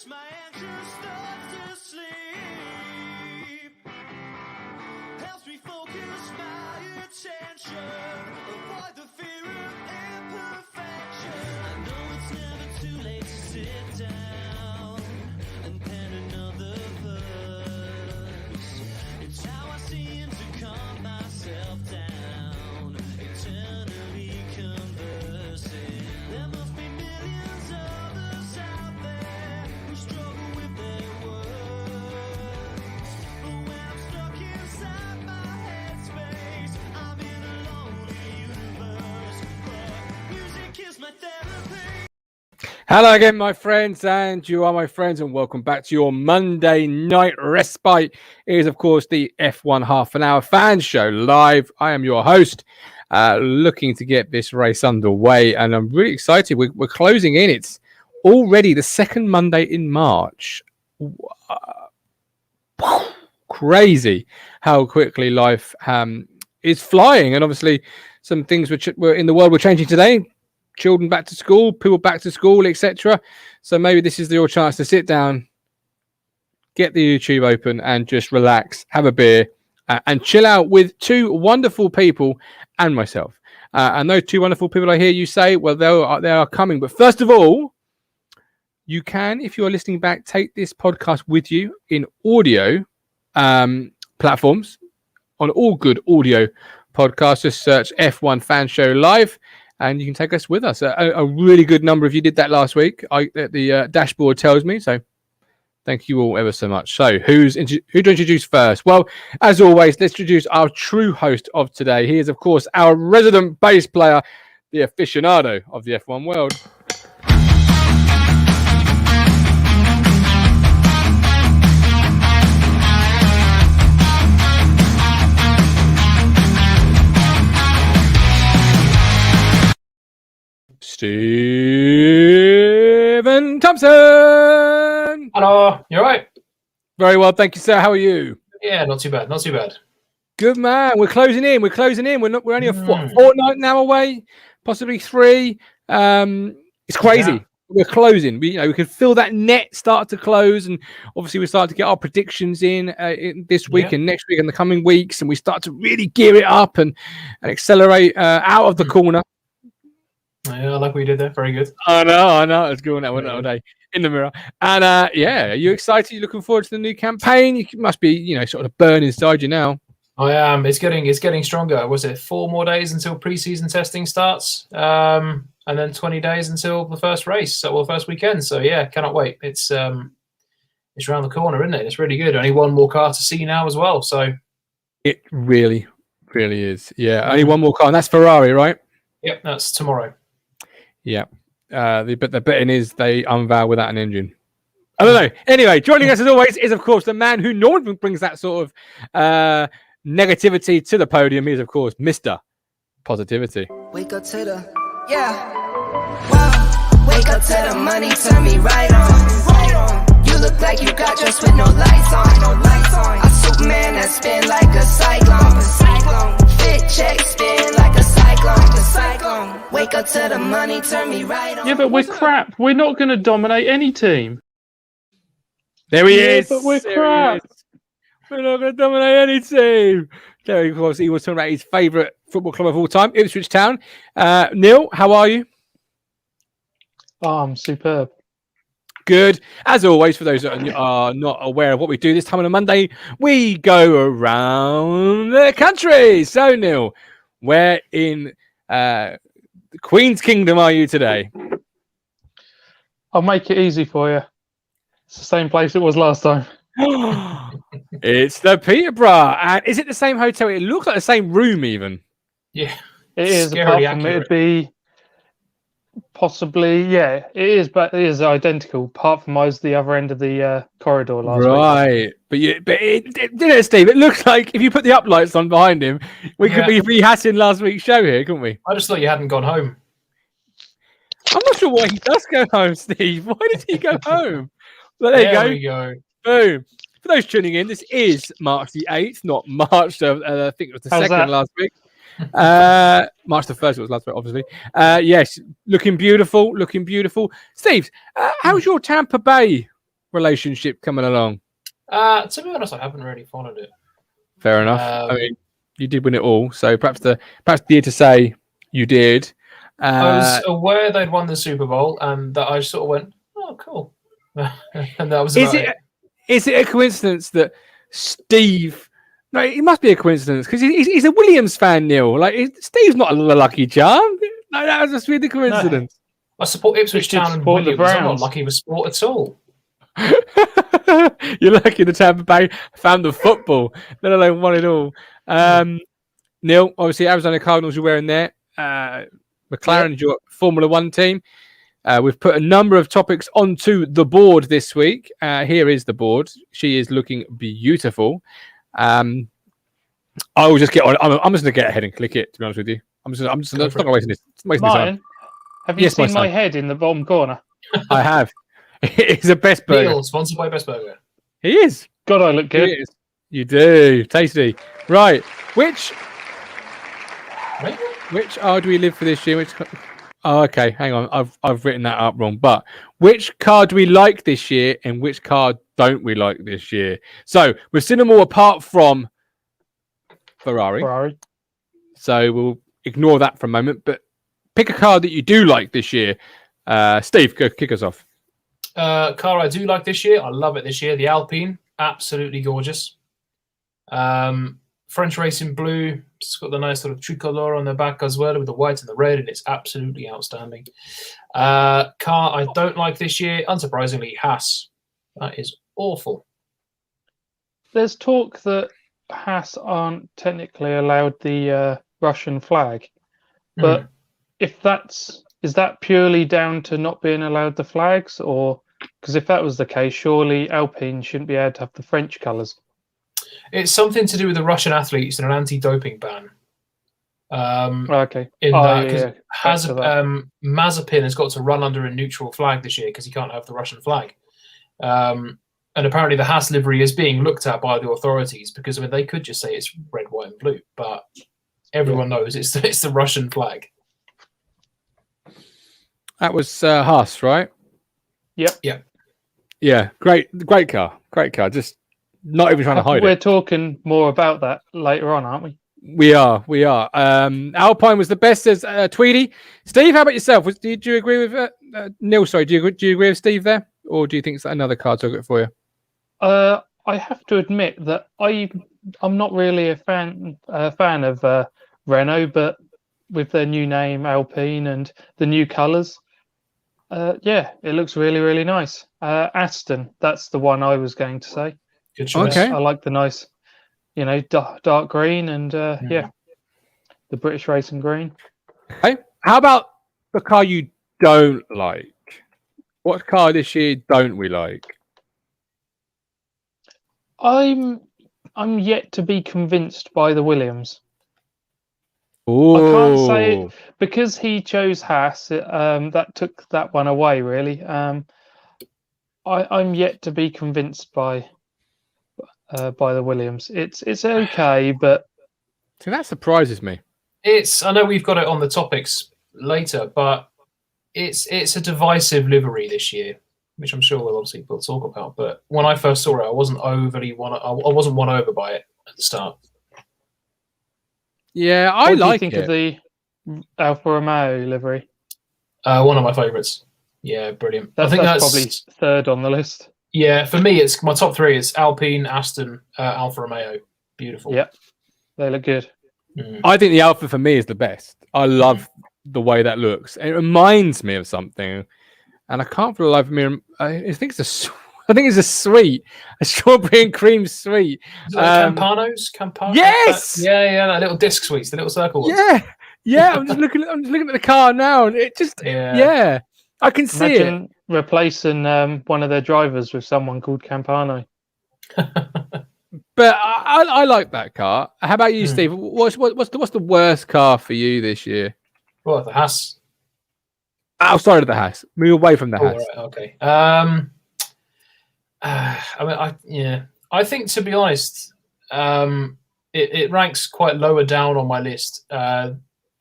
As my engine starts to sleep, helps me focus my attention, avoid the fear of imperfection. I know it's never too late to sit down and pen another verse. It's how I seem to calm myself down, eternally conversing. There must be millions of us out there who struggle with their words. But when I'm stuck inside my headspace, I'm in a lonely universe. But music is my therapy. Hello again, my friends, and you are my friends, and welcome back to your Monday night respite. It is, of course, the F1 half an hour fan show live. I am your host, looking to get this race underway, and I'm really excited. We're closing in. It's already the second Monday in March. Crazy how quickly life is flying, and obviously some things were in the world were changing today. Children back to school, people back to school, etc. So maybe this is your chance to sit down, get the YouTube open, and just relax, have a beer, and chill out with two wonderful people and myself. And those two wonderful people I hear you say, well, they are coming. But first of all, you can, if you are listening back, take this podcast with you in audio platforms on all good audio podcasts. Just search F1 Fan Show Live, and you can take us with us. A really good number of you did that last week. The dashboard tells me. So thank you all ever so much. So who to introduce first? Well, as always, let's introduce our true host of today. He is, of course, our resident bass player, the aficionado of the F1 world. Stephen Thompson. Hello, you all right? Very well, thank you, sir. How are you? Yeah, not too bad. Not too bad. Good man. We're closing in. We're only a fortnight now away, possibly 3. It's crazy. Yeah. We're closing. We could feel that net start to close, and obviously we start to get our predictions in this week and next week and the coming weeks, and we start to really gear it up and accelerate out of the corner. Yeah, I like what you did there. Very good. I know. It's going that day in the mirror. And are you excited? You looking forward to the new campaign? You must be, sort of burn inside you now. I am. It's getting stronger. Was it 4 more days until preseason testing starts? And then 20 days until the first race, the first weekend. So yeah, cannot wait. It's around the corner, isn't it? It's really good. Only one more car to see now as well. So it really, really is. Yeah, only one more car, and that's Ferrari, right? Yep, that's tomorrow. Yeah. The betting is they unveil without an engine. I don't know. Anyway, joining us as always is, of course, the man who normally brings that sort of negativity to the podium. He is, of course, Mr. Positivity. Wake up to the, wow. Wake up to the money, turn me right on. You look like you got dressed with no lights on. A Superman that spin like a cyclone. Fit check, spin like a cyclone. Wake up to the money, turn me right on. Yeah, but we're crap. We're not going to dominate any team. There he is. But we're crap. We're not going to dominate any team. There he was. He was talking about his favourite football club of all time, Ipswich Town. Neil, how are you? Oh, I'm superb. Good. As always, for those that are not aware of what we do this time on a Monday, we go around the country. So, Neil, where in the Queen's Kingdom are you today? I'll make it easy for you. It's the same place it was last time. It's the Peterborough. And is it the same hotel? It looks like the same room even. Yeah. It is. Apart from it'd be possibly, it is, but it is identical. Apart from I was the other end of the corridor last week. Right. But didn't it, Steve? It looks like if you put the uplights on behind him, we could be rehashing last week's show here, couldn't we? I just thought you hadn't gone home. I'm not sure why he does go home, Steve. Why did he go home? Well, there you go. Boom. For those tuning in, this is March the 8th, not March, I think it was the 2nd last week. March the 1st was last week, obviously. Yes, looking beautiful. Steve, how's your Tampa Bay relationship coming along? To be honest, I haven't really followed it. Fair enough. I mean, you did win it all, so perhaps the year to say you did. I was aware they'd won the Super Bowl, and that I sort of went, "Oh, cool," and that was about it. Is it a coincidence that Steve? No, it must be a coincidence because he's a Williams fan, Neil. Like Steve's not a lucky charm. No, that was just really a coincidence. No. I support Ipswich Town and Williams. I'm not lucky with sport at all. You're lucky the Tampa Bay found the football, let alone won it all. Neil, obviously Arizona Cardinals you're wearing there. McLaren's your Formula One team. We've put a number of topics onto the board this week. Here is the board. She is looking beautiful. I will just get on. I'm just going to get ahead and click it. To be honest with you, I'm just not going to waste this. Martin, have you seen my head in the bottom corner? I have. It's a Best Burger. Neil, sponsored by Best Burger. He is. God, I look good. You do. Tasty. Right. Which car do we live for this year? Okay, hang on. I've written that up wrong. But which car do we like this year and which car don't we like this year? So we've seen them all apart from Ferrari. So we'll ignore that for a moment. But pick a car that you do like this year. Steve, go kick us off. Car I do like this year. I love it this year. The Alpine. Absolutely gorgeous. French Racing Blue. It's got the nice sort of tricolor on the back as well with the white and the red, and it's absolutely outstanding. Car I don't like this year, unsurprisingly, Haas. That is awful. There's talk that Haas aren't technically allowed the Russian flag, but is that purely down to not being allowed the flags, or because if that was the case, surely Alpine shouldn't be able to have the French colours? It's something to do with the Russian athletes and an anti-doping ban. Okay. Mazepin has got to run under a neutral flag this year because he can't have the Russian flag. And apparently the Haas livery is being looked at by the authorities because they could just say it's red, white, and blue, but everyone knows it's the Russian flag. That was Haas, right? Yep. Yeah. Great car. Just not even trying to hide it. We're talking more about that later on, aren't we? We are. Alpine was the best, says Tweedy. Steve, how about yourself? Do you agree with Neil? Sorry, do you agree with Steve there, or do you think it's another car took it for you? I have to admit that I'm not really a fan of Renault, but with their new name Alpine and the new colours, it looks really, really nice. Aston, that's the one I was going to say. Good choice. Okay. I like the nice, dark green and the British racing green. Okay. How about the car you don't like? What car this year don't we like? I'm yet to be convinced by the Williams. Ooh. I can't say it because he chose Haas. That took that one away, really. I'm yet to be convinced by the Williams. It's okay, but See, that surprises me. I know we've got it on the topics later, but it's a divisive livery this year, which I'm sure we'll talk about. But when I first saw it, I wasn't won over by it at the start. Yeah, I what like do you think it. of the Alfa Romeo livery? One of my favourites. Yeah, brilliant. I think that's probably third on the list. Yeah, for me, it's my top three is Alpine, Aston, Alfa Romeo. Beautiful. Yep, they look good. I think the Alpha for me is the best. I love the way that looks. It reminds me of something, and I can't for the life of me. I think it's a sweet, a strawberry and cream sweet. Is it like Campanos? Yes. Yeah, that little disc sweets, the little circle ones. Yeah. I'm just looking at the car now, and it just I can see Imagine replacing one of their drivers with someone called Campano. But I like that car. How about you, Steve? What's the worst car for you this year? Well, the Haas. Outside of the Haas, move away from the Haas. Right, okay. I think to be honest, it ranks quite lower down on my list.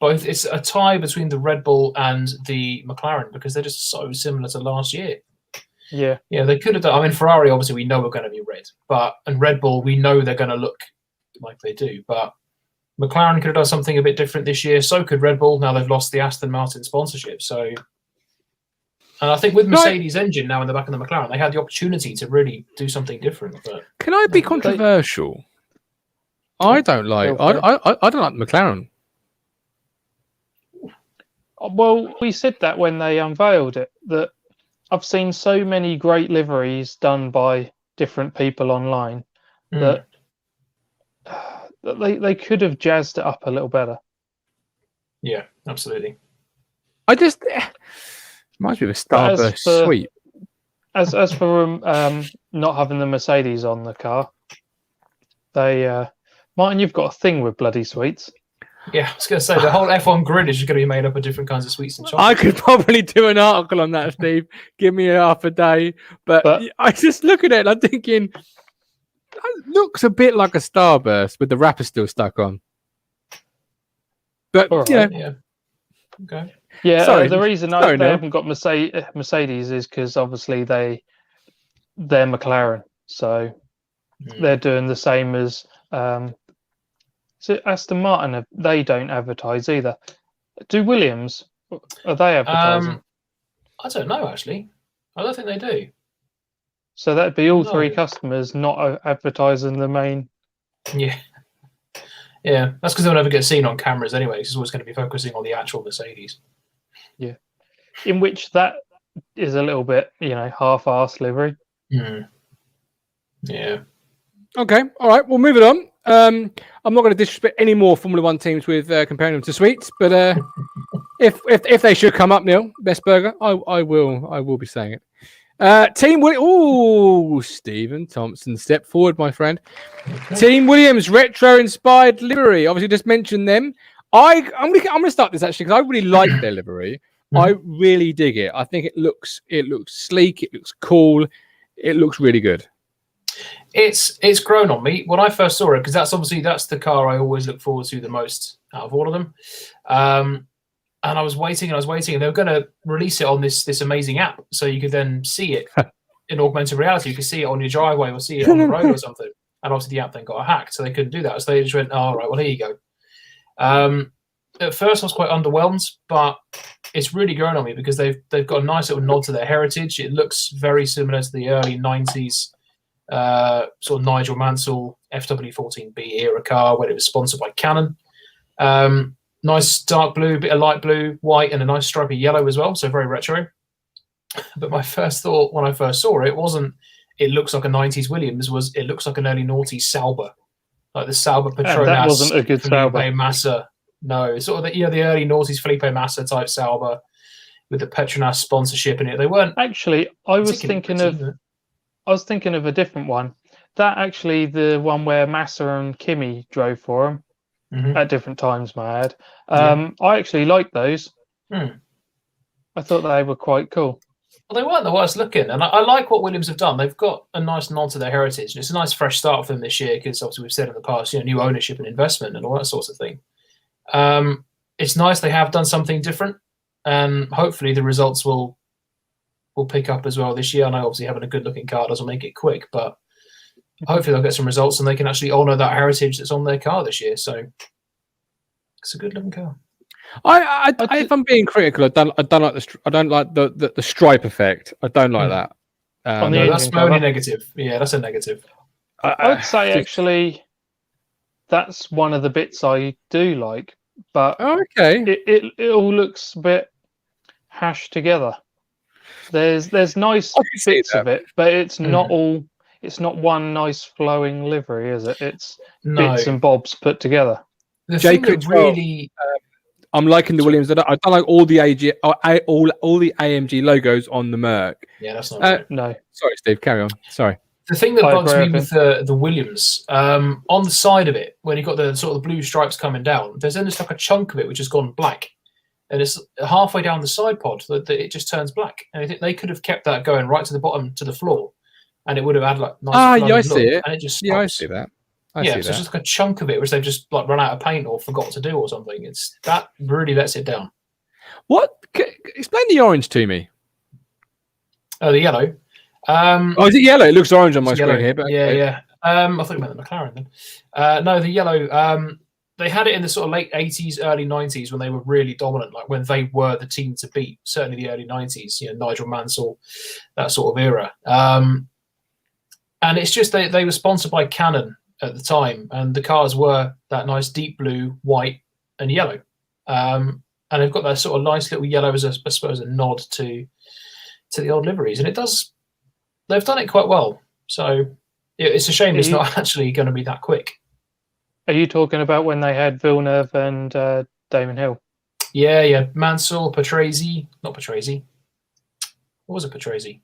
Both it's a tie between the Red Bull and the McLaren because they're just so similar to last year. Yeah. Yeah, they could have done. I mean, Ferrari obviously we know we're going to be red, and Red Bull we know they're going to look like they do. But McLaren could have done something a bit different this year. So could Red Bull. Now they've lost the Aston Martin sponsorship. So, and I think with Mercedes engine now in the back of the McLaren, they had the opportunity to really do something different. But can I be controversial? I don't like. I don't like McLaren. Well, we said that when they unveiled it, that I've seen so many great liveries done by different people online that they could have jazzed it up a little better. Yeah, absolutely. I just reminds me of a Starburst sweep. As for not having the Mercedes on the car, they Martin, you've got a thing with bloody sweets. Yeah, I was going to say the whole F1 grid is just going to be made up of different kinds of sweets and chocolate. I could probably do an article on that, Steve. Give me half a day. But I just look at it and I'm thinking, it looks a bit like a Starburst with the wrapper still stuck on. But, right, yeah. Okay. Yeah, the reason they haven't got Mercedes is because obviously they're McLaren. So they're doing the same as... So Aston Martin, they don't advertise either. Do Williams? Are they advertising? I don't know, actually. I don't think they do. So that'd be all three customers not advertising the main. Yeah. Yeah, that's because they'll never get seen on cameras anyway. It's always going to be focusing on the actual Mercedes. Yeah. In which that is a little bit, half-assed livery. Yeah. Okay, all right, we'll move it on. I'm not going to disrespect any more Formula One teams with comparing them to sweets, but if they should come up, Neil, best burger, I will be saying it. Team Williams. Oh, Stephen Thompson, step forward, my friend. Okay. Team Williams retro-inspired livery. Obviously, just mentioned them. I'm gonna start this actually because I really like their livery. I really dig it. I think it looks sleek. It looks cool. It looks really good. It's grown on me when I first saw it because that's the car I always look forward to the most out of all of them. And I was waiting, and they were going to release it on this amazing app, so you could then see it in augmented reality. You could see it on your driveway or see it on the road or something. And obviously the app then got hacked, so they couldn't do that. So they just went, "Oh, all right, well here you go." At first, I was quite underwhelmed, but it's really grown on me because they've got a nice little nod to their heritage. It looks very similar to the early '90s. Sort of Nigel Mansell FW14B era car when it was sponsored by Canon. Nice dark blue, bit of light blue, white, and a nice stripy yellow as well, so very retro. But my first thought when I first saw it wasn't it looks like a 90s Williams, was it looks like an early noughties Sauber. Like the Sauber Petronas. That wasn't a good Sauber. Massa. No, it's sort of the early noughties Felipe Massa type Sauber with the Petronas sponsorship in it. They weren't actually. I was thinking of a different one. That actually the one where Massa and Kimi drove for him at different times, I add. I actually liked those. I thought they were quite cool. Well, they weren't the worst looking, and I like what Williams have done. They've got a nice nod to their heritage, and it's a nice fresh start for them this year because obviously we've said in the past, new ownership and investment and all that sorts of thing. It's nice they have done something different, and hopefully the results will pick up as well this year. I know obviously having a good looking car doesn't make it quick, but hopefully they'll get some results and they can actually honour that heritage that's on their car this year. So it's a good looking car. If I'm being critical, I don't like the stripe effect. I don't like that. No, that's my only negative. Yeah, that's a negative. I would say actually that's one of the bits I do like, but it all looks a bit hashed together. There's nice bits of it, but it's not all. It's not one nice flowing livery, is it? It's bits and bobs put together. Jacob really. I'm liking the Williams. I don't like all the all the AMG logos on the Merc. Yeah, that's not right. No. Sorry, Steve. Carry on. Sorry. The thing that bugs me with the Williams, on the side of it, when you've got the sort of blue stripes coming down, there's then just like a chunk of it which has gone black. And it's halfway down the side pod that it just turns black. And I think they could have kept that going right to the bottom to the floor, and it would have had like nice. I see it. And it just stops. Yeah, I see that. So it's just like a chunk of it which they've just like run out of paint or forgot to do or something. It's that really lets it down. What? Explain the orange to me. Oh, the yellow. Oh, is it yellow? It looks orange on my It's screen yellow. here. But Yeah, okay. yeah. I thought you meant the McLaren then. No, the yellow. They had it in the sort of late 80s, early 90s when they were really dominant, like when they were the team to beat, certainly the early 90s, Nigel Mansell, that sort of era. And it's just they were sponsored by Canon at the time, and the cars were that nice deep blue, white, and yellow. And they've got that sort of nice little yellow as, I suppose, a nod to the old liveries. And they've done it quite well. So it's a shame it's not actually going to be that quick. Are you talking about when they had Villeneuve and Damon Hill? Yeah. Mansell, Patrese. Not Patrese. What was it, Patrese?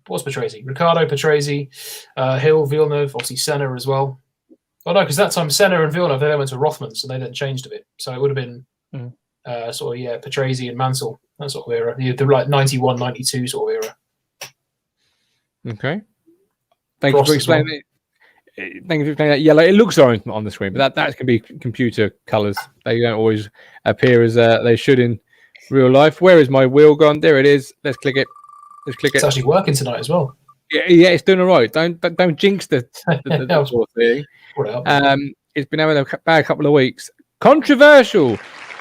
What was Patrese? Ricciardo, Patrese, Hill, Villeneuve, obviously Senna as well. Oh, no, because that time Senna and Villeneuve, they went to Rothmans, so they then changed a bit. So it would have been Patrese and Mansell, that sort of era. The like 91, 92 sort of era. Okay. Thank you for explaining it. Thank you for explaining that yellow. It looks orange on the screen, but that can be computer colours. They don't always appear as they should in real life. Where is my wheel gone? There it is. Let's click it. It's actually working tonight as well. Yeah, it's doing all right. Don't jinx the sort of thing. It's been having a bad couple of weeks. Controversial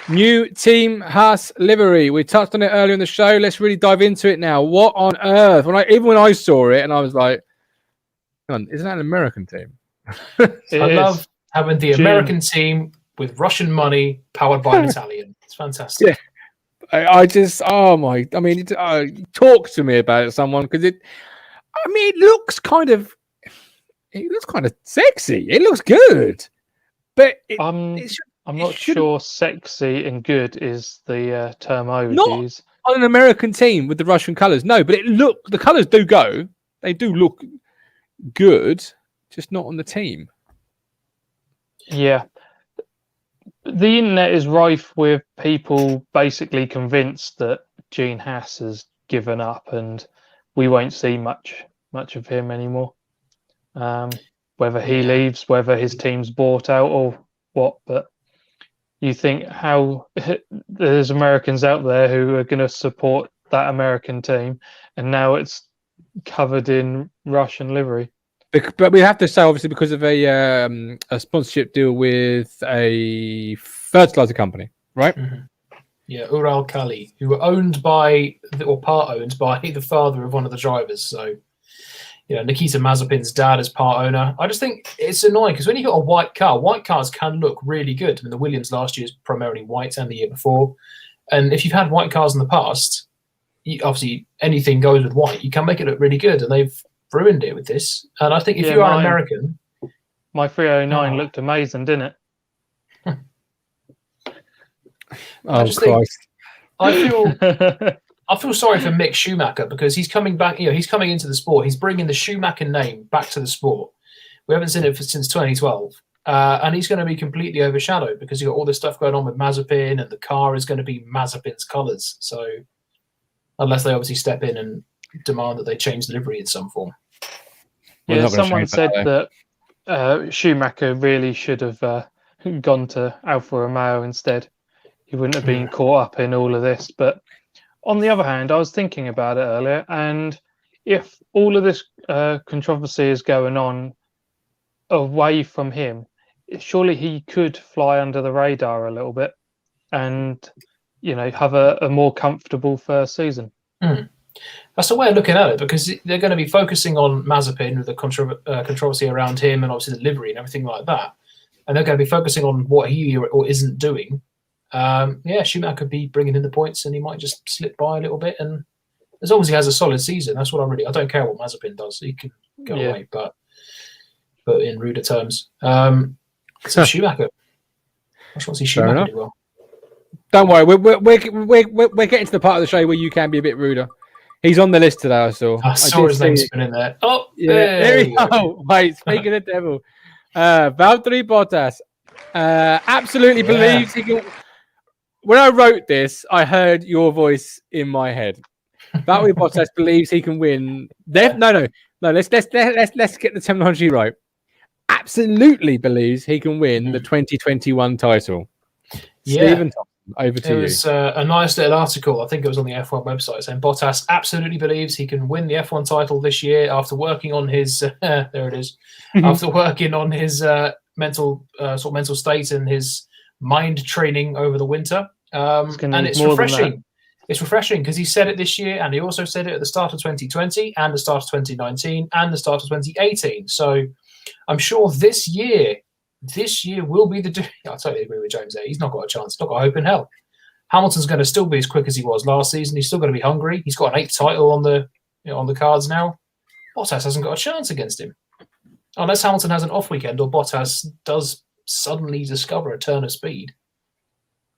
new Team Haas livery. We touched on it earlier in the show. Let's really dive into it now. What on earth? Even when I saw it, and I was like, "Isn't that an American team?" I love having the American team with Russian money powered by an Italian. It's fantastic. Yeah. Talk to me about it, someone, because it looks kind of sexy. It looks good, but I'm not sure sexy and good is the term I would use. On an American team with the Russian colours, no, but the colours do go. They do look good, just not on the team. Yeah. The internet is rife with people basically convinced that Gene Haas has given up and we won't see much of him anymore. Whether he leaves, whether his team's bought out or what, but you think how there's Americans out there who are going to support that American team, and now it's covered in Russian livery. But we have to say, obviously, because of a sponsorship deal with a fertilizer company, right? Mm-hmm. Yeah, Ural Kali, who were owned by, or part owned by, the father of one of the drivers. So, Nikita Mazepin's dad is part owner. I just think it's annoying because when you've got a white cars can look really good. I mean, the Williams last year is primarily white, and the year before. And if you've had white cars in the past, obviously anything goes with white. You can make it look really good, and they've ruined it with this. And I think if you are American, my 309 looked amazing, didn't it? I feel sorry for Mick Schumacher because he's coming back. He's coming into the sport. He's bringing the Schumacher name back to the sport. We haven't seen it since 2012, and he's going to be completely overshadowed because you've got all this stuff going on with Mazepin, and the car is going to be Mazepin's colours. So, unless they obviously step in and demand that they change the livery in some form. Yeah, someone said that Schumacher really should have gone to Alfa Romeo instead. He wouldn't have been caught up in all of this. But on the other hand, I was thinking about it earlier, and if all of this controversy is going on away from him, surely he could fly under the radar a little bit and, have a more comfortable first season. That's the way of looking at it, because they're going to be focusing on Mazepin with the controversy around him and obviously the livery and everything like that. And they're going to be focusing on what he or isn't doing. Schumacher could be bringing in the points, and he might just slip by a little bit. And as long as he has a solid season, that's what I don't care what Mazepin does. He can go away, but in ruder terms. So Schumacher. I just want to see Schumacher do well. Don't worry, we're getting to the part of the show where you can be a bit ruder. He's on the list today. I saw his name spin in there. Oh, yeah. There we go. Wait, speaking of the devil, Valtteri Bottas absolutely believes he can. When I wrote this, I heard your voice in my head. Valtteri Bottas believes he can win. No. Let's get the terminology right. Absolutely believes he can win the 2021 title. Yeah. Stephen Thompson. over to It you. was a nice little article. I think it was on the F1 website saying Bottas absolutely believes he can win the F1 title this year after working on his there it is. After working on his mental state and his mind training over the winter. And it's refreshing. It's refreshing because he said it this year, and he also said it at the start of 2020 and the start of 2019 and the start of 2018. So I'm sure this year will be the. I totally agree with James there. He's not got a chance. Not got a hope in hell. Hamilton's going to still be as quick as he was last season. He's still going to be hungry. He's got an 8th title on the cards now. Bottas hasn't got a chance against him, unless Hamilton has an off weekend or Bottas does suddenly discover a turn of speed.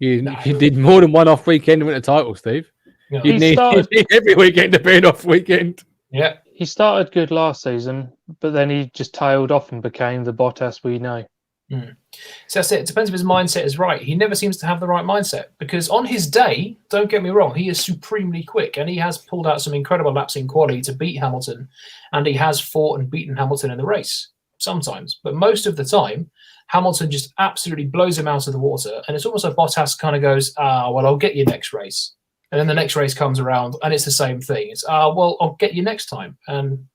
You did more than one off weekend to win a title, Steve. Yeah. You need every weekend to be an off weekend. Yeah. He started good last season, but then he just tailed off and became the Bottas we know. So that's it. It depends if his mindset is right. He never seems to have the right mindset because on his day, don't get me wrong, he is supremely quick and he has pulled out some incredible laps in quali to beat Hamilton, and he has fought and beaten Hamilton in the race sometimes. But most of the time, Hamilton just absolutely blows him out of the water, and it's almost like Bottas kind of goes, well, I'll get you next race. And then the next race comes around, and it's the same thing. It's, well, I'll get you next time. And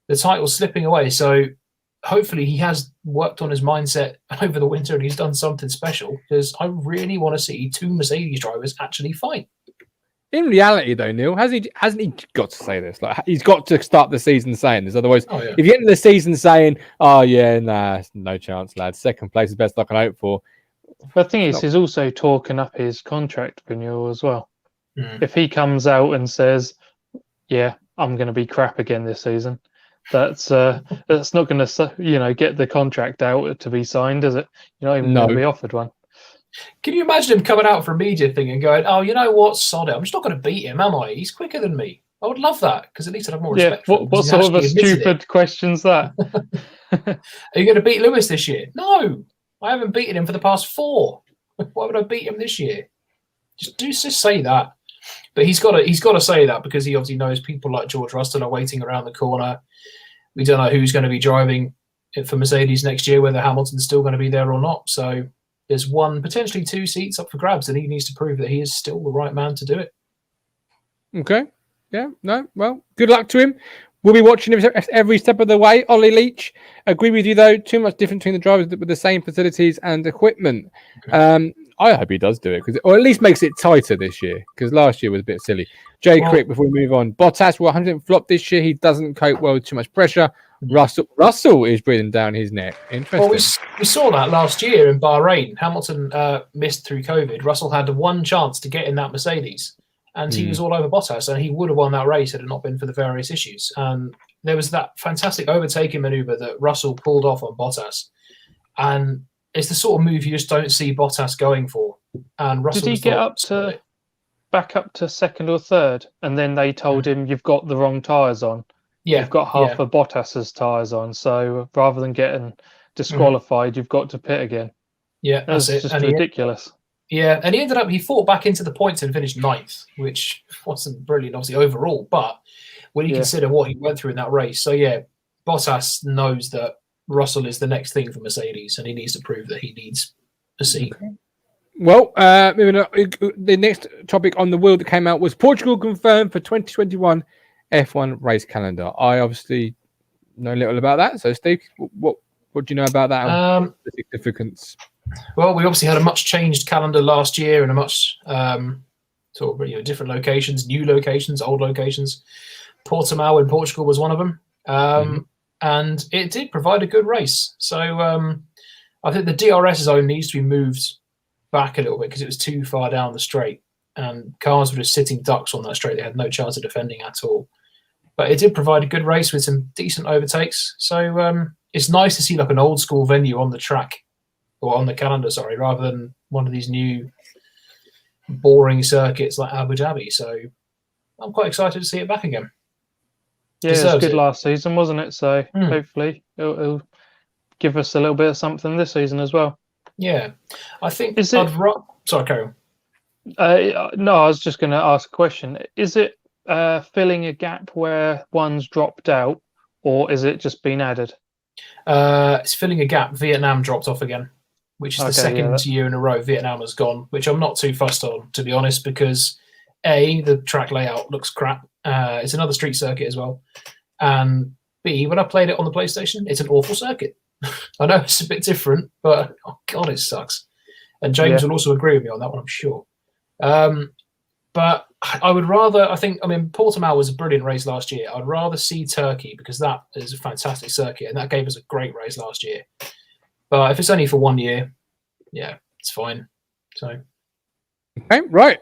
the title's slipping away. So hopefully he has worked on his mindset over the winter and he's done something special, because I really want to see 2 Mercedes drivers actually fight. In reality, though, Neil, hasn't he got to say this? Like, he's got to start the season saying this. Otherwise, if you end the season saying, "Oh yeah, nah, no chance, lads. Second place is the best I can hope for." But the thing is, he's also talking up his contract renewal as well. If he comes out and says, "Yeah, I'm going to be crap again this season," that's not going to get the contract out to be signed, is it? You're not even going to be offered one. Can you imagine him coming out for a media thing and going, "Oh, you know what, sod it, I'm just not going to beat him, am I? He's quicker than me." I would love that, because at least I'd have more respect for him. What sort of a stupid question's that? Are you going to beat Lewis this year? No, I haven't beaten him for the past 4. Why would I beat him this year? Just say that. But he's got to say that, because he obviously knows people like George Russell are waiting around the corner. We don't know who's going to be driving it for Mercedes next year, whether Hamilton's still going to be there or not. So there's potentially 2 seats up for grabs, and he needs to prove that he is still the right man to do it. Okay. Yeah. No. Well, good luck to him. We'll be watching him every step of the way. Ollie Leach, agree with you though. Too much difference between the drivers with the same facilities and equipment. I hope he does do it, or at least makes it tighter this year, because last year was a bit silly. Jay Crick, before we move on, Bottas will 100% flop this year. He doesn't cope well with too much pressure. Russell is breathing down his neck. Interesting. Well, we saw that last year in Bahrain. Hamilton missed through COVID. Russell had 1 chance to get in that Mercedes, and he was all over Bottas, and he would have won that race had it not been for the various issues. And there was that fantastic overtaking maneuver that Russell pulled off on Bottas, and it's the sort of move you just don't see Bottas going for. And Russell did he get back up to 2nd or 3rd, and then they told him, "You've got the wrong tyres on. Yeah, you've got half of Bottas's tyres on. So rather than getting disqualified, you've got to pit again." Yeah, that's it. Just ridiculous. And he fought back into the points and finished 9th, which wasn't brilliant, obviously, overall. But when you consider what he went through in that race, so Bottas knows that Russell is the next thing for Mercedes, and he needs to prove that he needs a seat. Okay. Well, moving on, the next topic on the wheel that came out was Portugal confirmed for 2021 F1 race calendar. I obviously know little about that. So, Steve, what do you know about that? The significance? Well, we obviously had a much changed calendar last year, and a much different locations, new locations, old locations. Portimao in Portugal was one of them. And it did provide a good race. So I think the DRS zone needs to be moved back a little bit, because it was too far down the straight, and cars were just sitting ducks on that straight. They had no chance of defending at all. But it did provide a good race with some decent overtakes. So it's nice to see like an old school venue on the track, or on the calendar, sorry, rather than one of these new boring circuits like Abu Dhabi. So I'm quite excited to see it back again. Yeah, it was good last season, wasn't it? So hopefully it'll give us a little bit of something this season as well. Yeah, I think. Sorry, carry on. No, I was just going to ask a question. Is it filling a gap where one's dropped out, or is it just been added? It's filling a gap. Vietnam dropped off again. which is the Okay, second year in a row Vietnam has gone, which I'm not too fussed on, to be honest, because A, the track layout looks crap. It's another street circuit as well. And B, when I played it on the PlayStation, it's an awful circuit. I know it's a bit different, but oh God, it sucks. And James will also agree with me on that one, I'm sure. But I would rather, Portimao was a brilliant race last year. I'd rather see Turkey because that is a fantastic circuit and that gave us a great race last year. But if it's only for 1 year, yeah, it's fine. So, okay, right.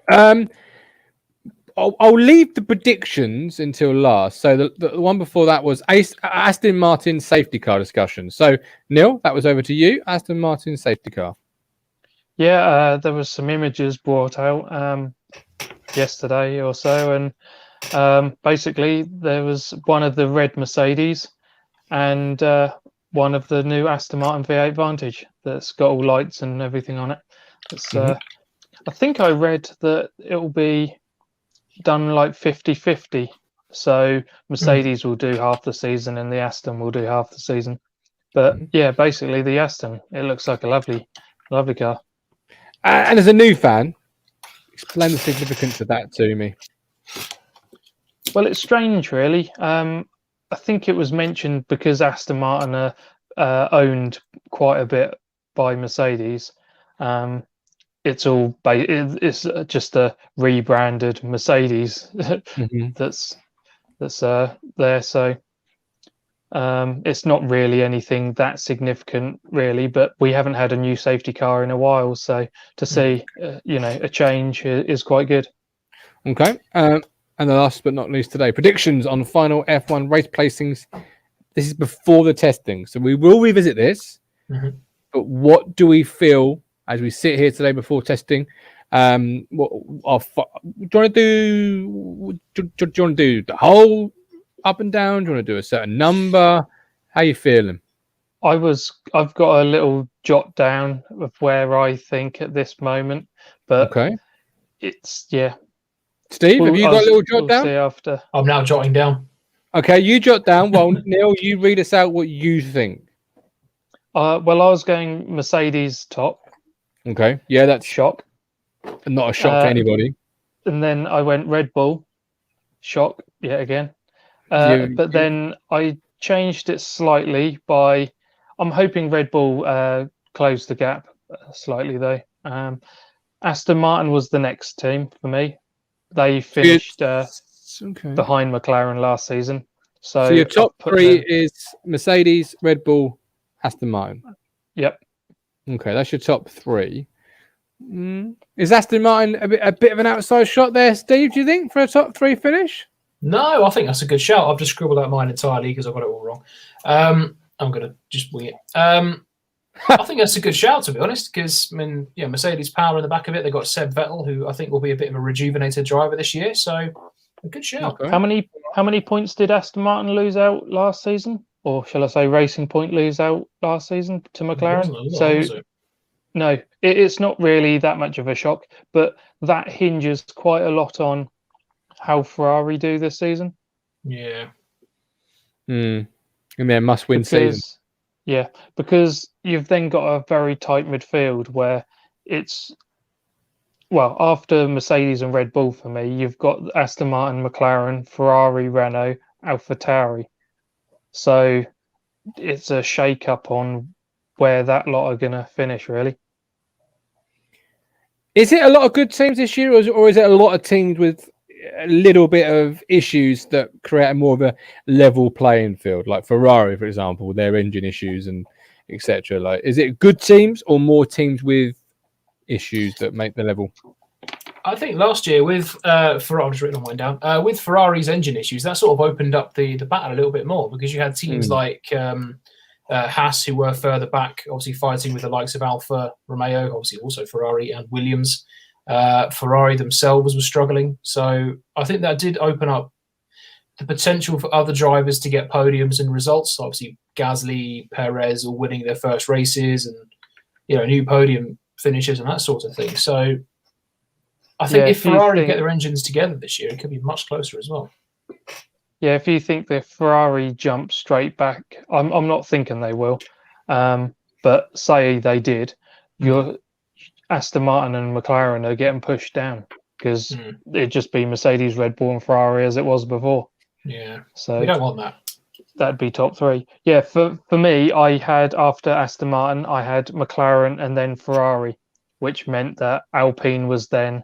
I'll leave the predictions until last. So the one before that was Aston Martin safety car discussion. So Neil, that was over to you. Aston Martin safety car. Yeah, there was some images brought out yesterday or so, and basically there was one of the red Mercedes and one of the new Aston Martin V8 Vantage that's got all lights and everything on it. It's, I think I read that it will be done like 50-50. So Mercedes will do half the season and the Aston will do half the season. But yeah, basically the Aston, it looks like a lovely car. And as a new fan, explain the significance of that to me. Well, it's strange, really. I think it was mentioned because Aston Martin are owned quite a bit by Mercedes. It's all it's just a rebranded Mercedes that's there. So it's not really anything that significant, really. But we haven't had a new safety car in a while, so to see a change is quite good. Okay. And the last but not least today, predictions on final F1 race placings. This is before the testing, so we will revisit this. But what do we feel as we sit here today before testing? Do you want to do the whole up and down? Do you want to do a certain number? How are you feeling? I've got a little jot down of where I think at this moment, but okay, it's Steve, have you got a little jot down? See after. I'm now jotting down. Okay, you jot down. Well, Neil, you read us out what you think. Well, I was going Mercedes top. Okay, yeah, that's shock. Not a shock to anybody. And then I went Red Bull, shock yet again. But then I changed it slightly by, I'm hoping Red Bull closed the gap slightly though. Aston Martin was the next team for me. They finished behind McLaren last season. So your top three is Mercedes, Red Bull, Aston Martin. Yep. Okay, that's your top three. Is Aston Martin a bit of an outside shot there, Steve, do you think, for a top three finish? No, I think that's a good shout. I've just scribbled out mine entirely because I got it all wrong. I'm going to just wing it. I think that's a good shout, to be honest, because Mercedes power in the back of it. They've got Seb Vettel, who I think will be a bit of a rejuvenated driver this year. So a good shout. Okay. How many points did Aston Martin lose out last season? Or shall I say Racing Point lose out last season to McLaren? No, it's not really that much of a shock, but that hinges quite a lot on how Ferrari do this season. Yeah. In their must-win season. Yeah, because you've then got a very tight midfield where it's, well, after Mercedes and Red Bull for me, you've got Aston Martin, McLaren, Ferrari, Renault, AlphaTauri. So it's a shake-up on where that lot are going to finish, really. Is it a lot of good teams this year, or is it a lot of teams with a little bit of issues that create more of a level playing field? Like Ferrari, for example, with their engine issues and etc. Like, is it good teams or more teams with issues that make the level? I think last year with Ferrari, I've just written mine down. With Ferrari's engine issues, that sort of opened up the battle a little bit more because you had teams like Haas, who were further back, obviously fighting with the likes of Alfa Romeo, obviously also Ferrari and Williams. Ferrari themselves were struggling. So I think that did open up the potential for other drivers to get podiums and results. Obviously, Gasly, Perez all winning their first races and, new podium finishes and that sort of thing. So I think if Ferrari get their engines together this year, it could be much closer as well. Yeah, if you think the Ferrari jump straight back, I'm not thinking they will. But say they did, your Aston Martin and McLaren are getting pushed down because it'd just be Mercedes, Red Bull, and Ferrari as it was before. Yeah, So we don't want that. that'd be top three. Yeah, for me, I had after Aston Martin, I had McLaren and then Ferrari, which meant that Alpine was then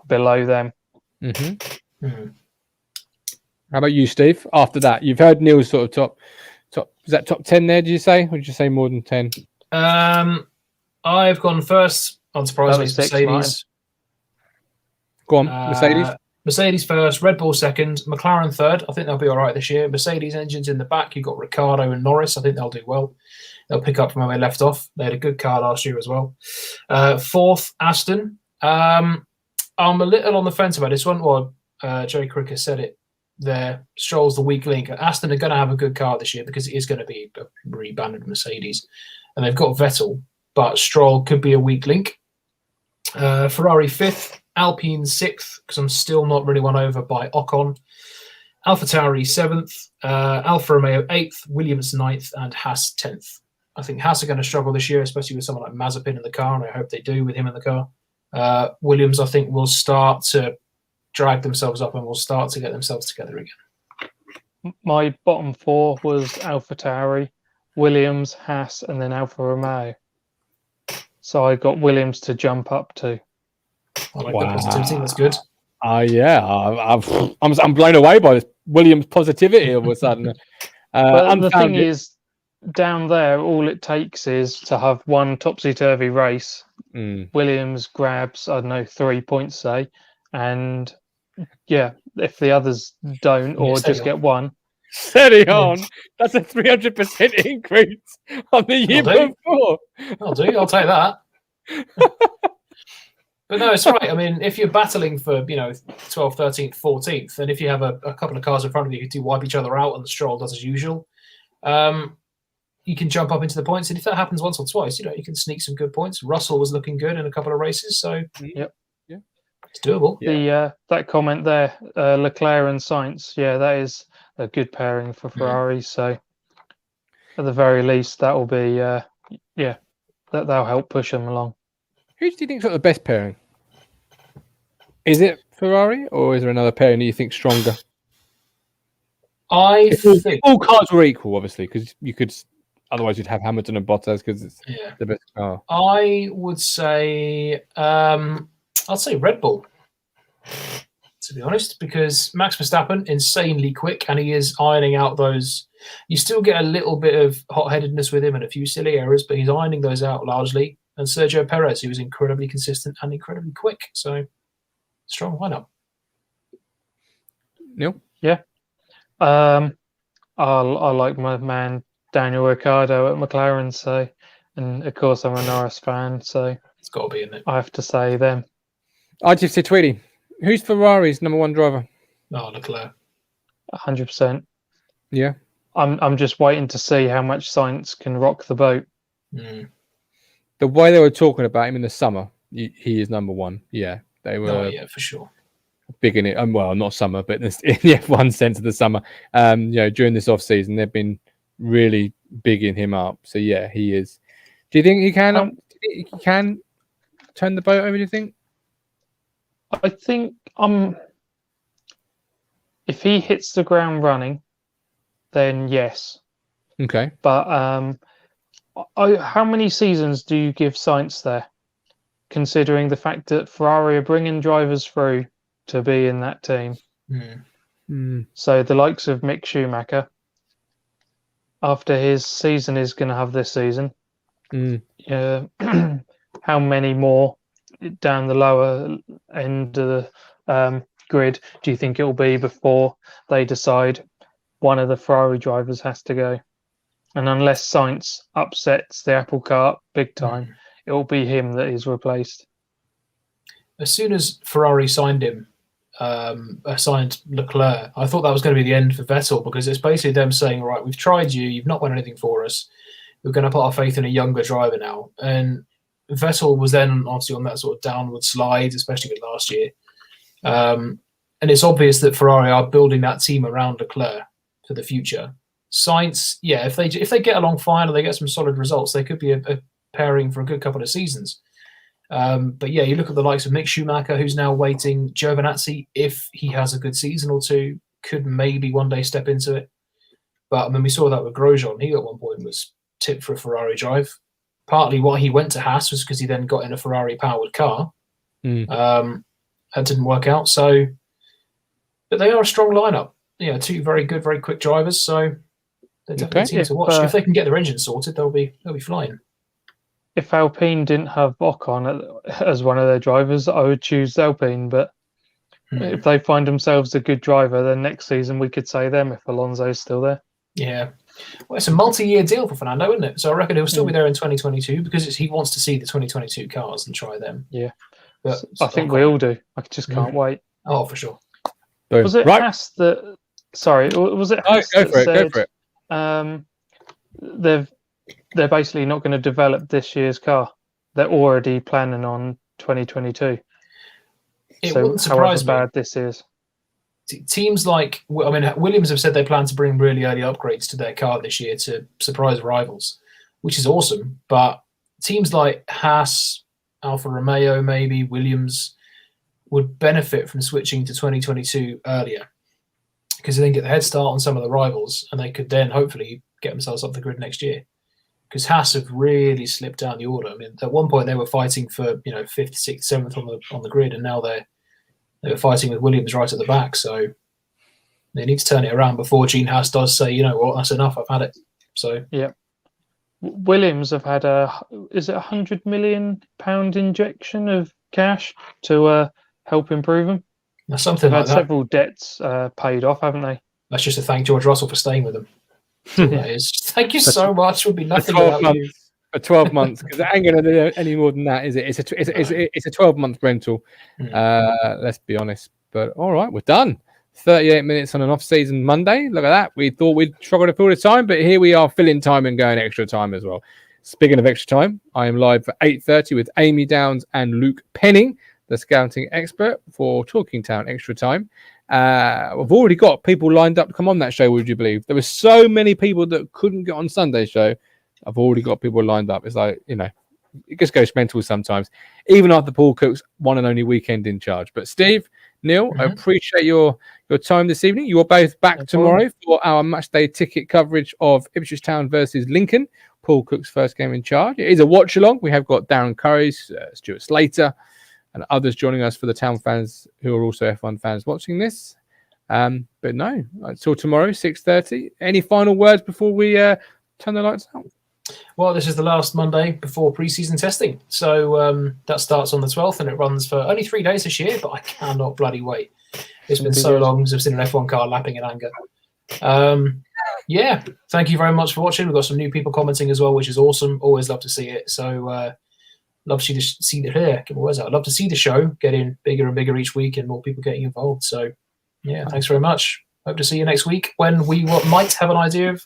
below them. How about you, Steve? After that, you've heard Neil's sort of top. Is that top 10 there? Did you say, or did you say more than 10? I've gone first. Unsurprisingly, it's six, Mercedes. Martin. Go on, Mercedes. Mercedes first, Red Bull second, McLaren third. I think they'll be all right this year. Mercedes engines in the back. You've got Ricciardo and Norris. I think they'll do well. They'll pick up from where they left off. They had a good car last year as well. Fourth, Aston. I'm a little on the fence about this one. Well, Jerry Cricker said it there. Stroll's the weak link. Aston are going to have a good car this year because it is going to be a rebanded Mercedes. And they've got Vettel, but Stroll could be a weak link. Ferrari fifth. Alpine sixth, because I'm still not really won over by Ocon. AlphaTauri seventh, Alfa Romeo eighth, Williams ninth, and Haas 10th. I think Haas are going to struggle this year, especially with someone like Mazepin in the car, and I hope they do with him in the car. Williams, I think, will start to drag themselves up and will start to get themselves together again. My bottom four was AlphaTauri, Williams, Haas, and then Alfa Romeo. So I got Williams to jump up to. I like the positivity. That's good. Yeah, I'm blown away by this Williams' positivity all of a sudden. But the thing is, down there, all it takes is to have one topsy-turvy race. Williams grabs, I don't know, 3 points, say, and yeah, if the others don't or just get one. Steady on. That's a 300% increase on the year before. I'll take that. But no, it's right. I mean, if you're battling for, 12th, 13th, 14th, and if you have a couple of cars in front of you who do wipe each other out and the Stroll does as usual, you can jump up into the points. And if that happens once or twice, you can sneak some good points. Russell was looking good in a couple of races, so it's doable. That comment there, Leclerc and Sainz, that is a good pairing for Ferrari. So at the very least, that will be, that'll help push them along. Who do you think's got the best pairing? Is it Ferrari, or is there another pairing that you think stronger? I think all cars were equal, obviously, because you could otherwise you'd have Hamilton and Bottas because it's the best car. I would say I'd say Red Bull, to be honest, because Max Verstappen insanely quick, and he is ironing out those. You still get a little bit of hot-headedness with him and a few silly errors, but he's ironing those out largely. And Sergio Perez, who was incredibly consistent and incredibly quick. So, strong lineup. Neil? Yeah. I like my man Daniel Ricciardo at McLaren, so, and of course I'm a Norris fan, so it's got to be, isn't it? I have to say them. I just say Tweedy. Who's Ferrari's number one driver? Oh, Leclerc. 100%. Yeah. I'm just waiting to see how much Sainz can rock the boat. The way they were talking about him in the summer, he is number one. Yeah, they were. Oh, yeah, for sure. Big in it. Well, not summer, but in the F1 sense of the summer. During this off season, they've been really bigging him up. So yeah, he is. Do you think he can? He can turn the boat over? Do you think? I think if he hits the ground running, then yes. Okay. But how many seasons do you give Sainz there? Considering the fact that Ferrari are bringing drivers through to be in that team. So the likes of Mick Schumacher, after his season is going to have this season, how many more down the lower end of the grid do you think it will be before they decide one of the Ferrari drivers has to go? And unless Sainz upsets the apple cart big time, it will be him that is replaced. As soon as Ferrari signed him, signed Leclerc, I thought that was going to be the end for Vettel, because it's basically them saying, right, we've tried you, you've not won anything for us, we're going to put our faith in a younger driver now. And Vettel was then obviously on that sort of downward slide, especially with last year. And it's obvious that Ferrari are building that team around Leclerc for the future. Sainz, if they get along fine and they get some solid results, they could be a pairing for a good couple of seasons. But yeah, you look at the likes of Mick Schumacher, who's now waiting. Giovinazzi, if he has a good season or two, could maybe one day step into it. But I mean, we saw that with Grosjean. He at one point was tipped for a Ferrari drive. Partly why he went to Haas was because he then got in a Ferrari-powered car. That didn't work out. So, but they are a strong lineup. Yeah, two very good, very quick drivers. So they're definitely a team to watch. If they can get their engine sorted, they'll be flying. If Alpine didn't have Ocon as one of their drivers, I would choose Alpine. But if they find themselves a good driver, then next season we could say them if Alonso's still there. Yeah. Well, it's a multi-year deal for Fernando, isn't it? So I reckon he'll still be there in 2022 because he wants to see the 2022 cars and try them. Yeah. But I think we all do. I just can't wait. Oh, for sure. Boom. Was it Haas that... Sorry, was it Haas Go that for it, said, go for it. They're basically not going to develop this year's car. They're already planning on 2022. It So wouldn't surprise however me. bad this is. Teams like, I mean, Williams have said they plan to bring really early upgrades to their car this year to surprise rivals, which is awesome. But teams like Haas, Alfa Romeo, maybe Williams, would benefit from switching to 2022 earlier because they then get the head start on some of the rivals and they could then hopefully get themselves up the grid next year. Because Haas have really slipped down the order. I mean, at one point they were fighting for 5th, 6th, 7th on the grid, and now they were fighting with Williams right at the back. So they need to turn it around before Gene Haas does say, you know what, that's enough. I've had it. So yeah, Williams have had is it £100 million injection of cash to help improve them? Now, something They've like had that. several dets paid off, haven't they? That's just to thank George Russell for staying with them. That is. Thank you so much. Would be nothing without you. For 12 months, because it ain't going to do any more than that, is it? It's a 12-month rental. Let's be honest. But all right, we're done. 38 minutes on an off-season Monday. Look at that. We thought we'd struggle to fill the time, but here we are filling time and going extra time as well. Speaking of extra time, I am live for 8:30 with Amy Downs and Luke Penning, the scouting expert for Talking Town Extra Time. We've already got people lined up to come on that show, would you believe? There were so many people that couldn't get on Sunday's show. I've already got people lined up. It's like, it just goes mental sometimes, even after Paul Cook's one and only weekend in charge. But Steve, Neil, I appreciate your time this evening. You are both back tomorrow for our match day ticket coverage of Ipswich Town versus Lincoln, Paul Cook's first game in charge. It is a watch along. We have got Darren Curry, Stuart Slater, and others joining us for the Town fans who are also F1 fans watching this. But no, until tomorrow, 6:30. Any final words before we turn the lights out? Well, this is the last Monday before pre-season testing. So that starts on the 12th and it runs for only 3 days this year, but I cannot bloody wait. It's been so long since I've seen an F1 car lapping in anger. Yeah, thank you very much for watching. We've got some new people commenting as well, which is awesome. Always love to see it. So love to see the get my words out. I'd love to see the show getting bigger and bigger each week and more people getting involved. So yeah, thanks very much. Hope to see you next week when we might have an idea of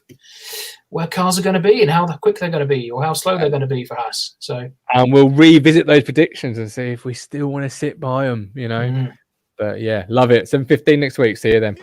where cars are going to be and how quick they're going to be or how slow they're going to be for Haas. So, and we'll revisit those predictions and see if we still want to sit by them, But yeah, love it. 7:15 next week. See you then.